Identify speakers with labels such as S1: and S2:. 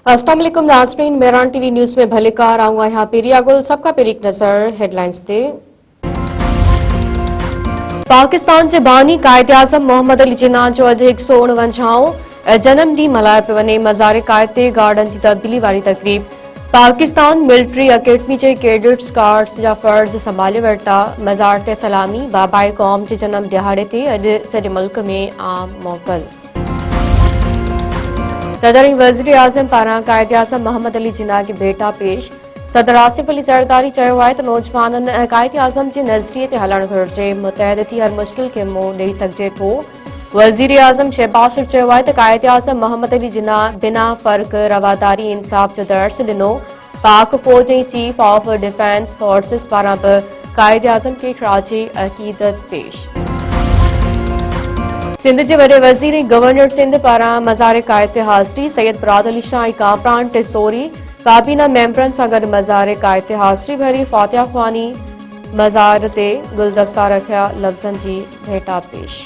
S1: अस्सलाम वालेकुम नाज़रीन, मेरान टीवी न्यूज़ में भलेकार आऊँ यहाँ पेरिया गुल सबका पेरी एक नज़र हेडलाइंस ते। पाकिस्तान जे बानी कायद आज़म मोहम्मद अली जिन्ना जो अॼु 149 जनम ॾींहुं मल्हायो पियो वञे। मज़ार कायद ते गार्डन जी तब्दीली वारी तक़रीब। पाकिस्तान मिलिट्री अकेडमी जे कैडेट्स गार्ड्स जा फर्ज़ संभाले वरिता। मज़ार ते सलामी। बाबाए क़ौम जे जनम दिहाड़े ते अॼु सॼे मुल्क में आम मौक़ल। सदर ऐं वज़ीर आज़म पारां कायद आज़म मोहम्मद अली जिन्ना खे भेटा पेश। सदर आसिफ अली ज़रदारी चयो आहे त नौजवाननि कायद आज़म जे नज़रिए ते हलणु घुरिजे। मुतहद थी हर मुश्किल खे मुंहुं ॾेई सघिजे थो। वज़ीर आज़म शहबाज शरीफ़ चयो आहे त कायद आज़म मोहम्मद अली जिन्ना बिना फ़र्क़ रवादारी इंसाफ़ जो दर्स ॾिनो। पाक फ़ौज ऐं चीफ ऑफ डिफेंस फोर्सिस पारां बि कायद आज़म खे ख़राज अक़ीदत पेश। सिंध के वडे वज़ीर गवर्नर सिंध पारां मज़ार कायद ते हाज़री। सैयद बराद अली शाह कामरान टिसोरी काबीना मेंबरन सां गॾु मज़ार कायद ते हाज़री भरी। फातिहा ख़्वानी मज़ार ते गुलदस्ता रखिया। लफ़्ज़नि जी भेटा पेश।